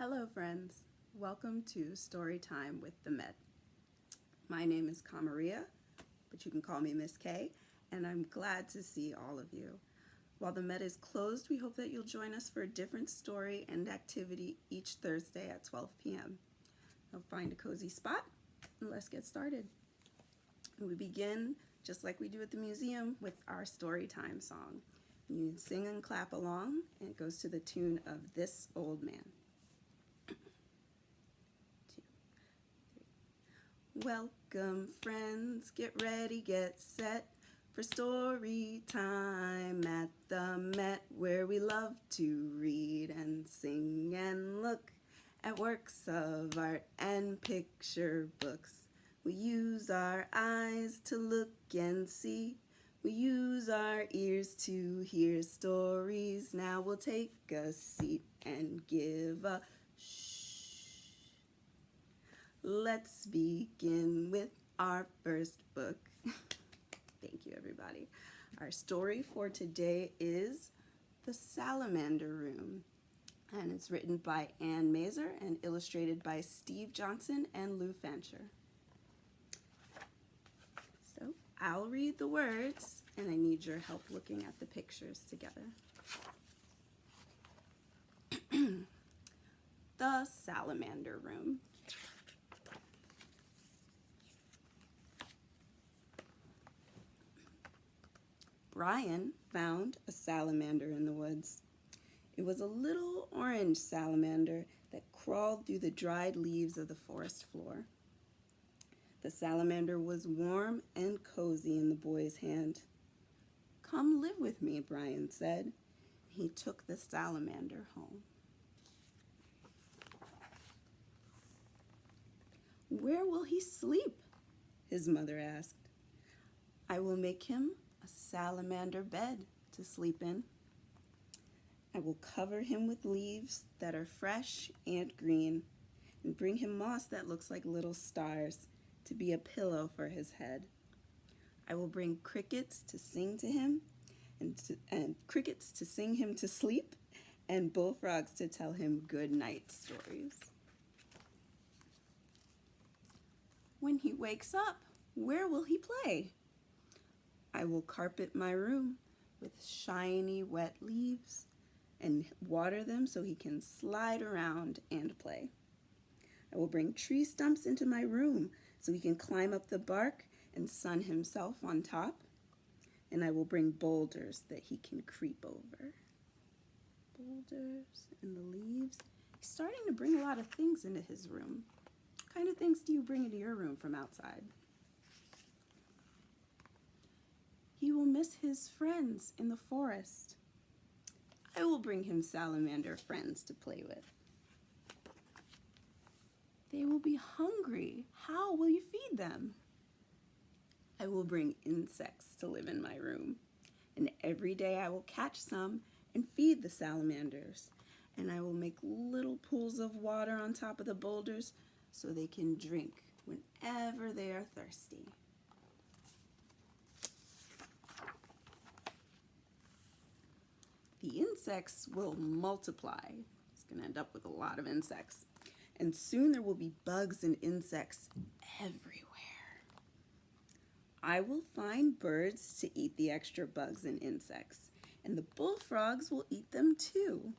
Hello friends, welcome to Storytime with the Met. My name is Kamaria, but you can call me Miss K, and I'm glad to see all of you. While the Met is closed, we hope that you'll join us for a different story and activity each Thursday at 12 p.m. Now find a cozy spot and let's get started. And we begin, just like we do at the museum, with our Storytime song. You sing and clap along, and it goes to the tune of This Old Man. Welcome friends, get ready, get set for story time at the Met, where we love to read and sing and look at works of art and picture books. We use our eyes to look and see. We use our ears to hear stories. Now we'll take a seat and give a shh. Let's begin with our first book. Thank you, everybody. Our story for today is The Salamander Room, and it's written by Ann Mazer and illustrated by Steve Johnson and Lou Fancher. So I'll read the words, and I need your help looking at the pictures together. The Salamander Room. Brian found a salamander in the woods. It was a little orange salamander that crawled through the dried leaves of the forest floor. The salamander was warm and cozy in the boy's hand. "Come live with me," Brian said. He took the salamander home. "Where will he sleep?" his mother asked. "I will make him a salamander bed to sleep in. I will cover him with leaves that are fresh and green, and bring him moss that looks like little stars to be a pillow for his head. I will bring crickets to sing to him, and crickets to sing him to sleep, and bullfrogs to tell him good night stories. When he wakes up, where will he play? I will carpet my room with shiny wet leaves and water them so he can slide around and play. I will bring tree stumps into my room so he can climb up the bark and sun himself on top. And I will bring boulders that he can creep over." Boulders and the leaves. He's starting to bring a lot of things into his room. What kind of things do you bring into your room from outside? He will miss his friends in the forest. I will bring him salamander friends to play with. They will be hungry. How will you feed them? I will bring insects to live in my room, and every day I will catch some and feed the salamanders, and I will make little pools of water on top of the boulders so they can drink whenever they are thirsty. The insects will multiply. It's going to end up with a lot of insects. And soon there will be bugs and insects everywhere. I will find birds to eat the extra bugs and insects, and the bullfrogs will eat them too.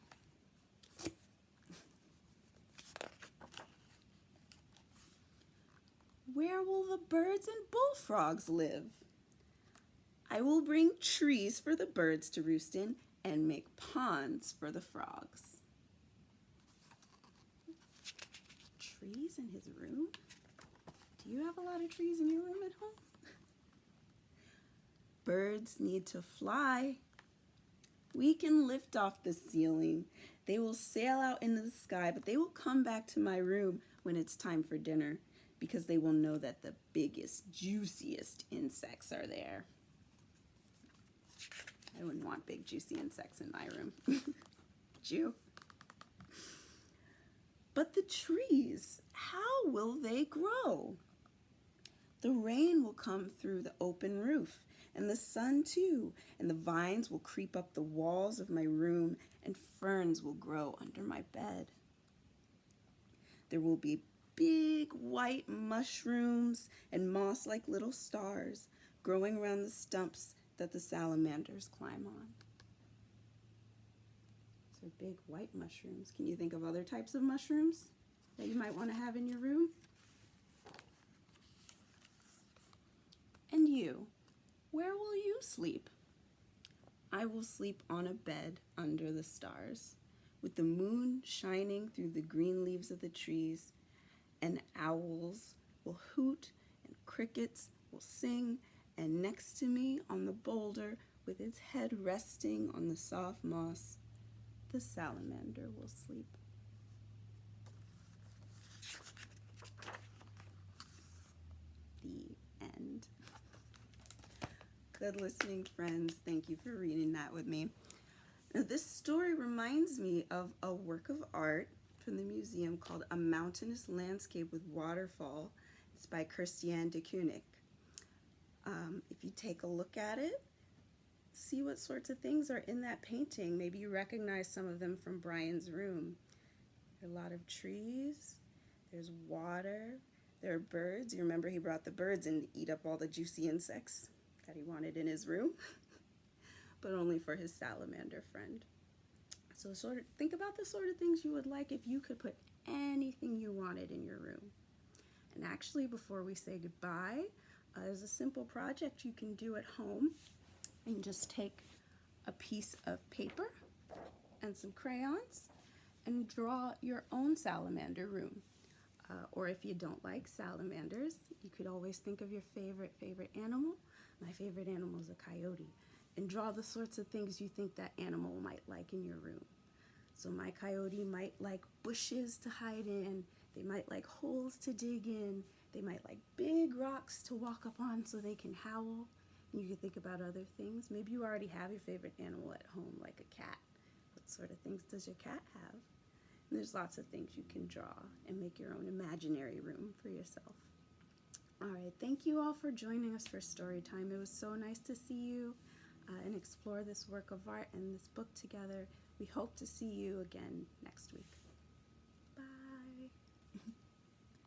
Where will the birds and bullfrogs live? I will bring trees for the birds to roost in and make ponds for the frogs. Trees in his room? Do you have a lot of trees in your room at home? Birds need to fly. We can lift off the ceiling. They will sail out into the sky, but they will come back to my room when it's time for dinner because they will know that the biggest, juiciest insects are there. I wouldn't want big, juicy insects in my room. Would you? But the trees, how will they grow? The rain will come through the open roof, and the sun too, and the vines will creep up the walls of my room, and ferns will grow under my bed. There will be big white mushrooms and moss like little stars growing around the stumps that the salamanders climb on. So big white mushrooms. Can you think of other types of mushrooms that you might want to have in your room? And you, where will you sleep? I will sleep on a bed under the stars, with the moon shining through the green leaves of the trees, and owls will hoot and crickets will sing, and next to me on the boulder, with its head resting on the soft moss, the salamander will sleep. The end. Good listening, friends. Thank you for reading that with me. Now, this story reminds me of a work of art from the museum called A Mountainous Landscape with Waterfall. It's by Kerstiaen de Keuninck. If you take a look at it, see what sorts of things are in that painting. Maybe you recognize some of them from Brian's room. There are a lot of trees, there's water, there are birds. You remember he brought the birds in to eat up all the juicy insects that he wanted in his room, but only for his salamander friend. So think about the sort of things you would like if you could put anything you wanted in your room. And actually, before we say goodbye, there's a simple project you can do at home. And just take a piece of paper and some crayons and draw your own salamander room. Or if you don't like salamanders, you could always think of your favorite animal. My favorite animal is a coyote. And draw the sorts of things you think that animal might like in your room. So my coyote might like bushes to hide in. They might like holes to dig in. They might like big rocks to walk up on so they can howl. You can think about other things. Maybe you already have your favorite animal at home, like a cat. What sort of things does your cat have? And there's lots of things you can draw and make your own imaginary room for yourself. All right, thank you all for joining us for story time. It was so nice to see you and explore this work of art and this book together. We hope to see you again next week.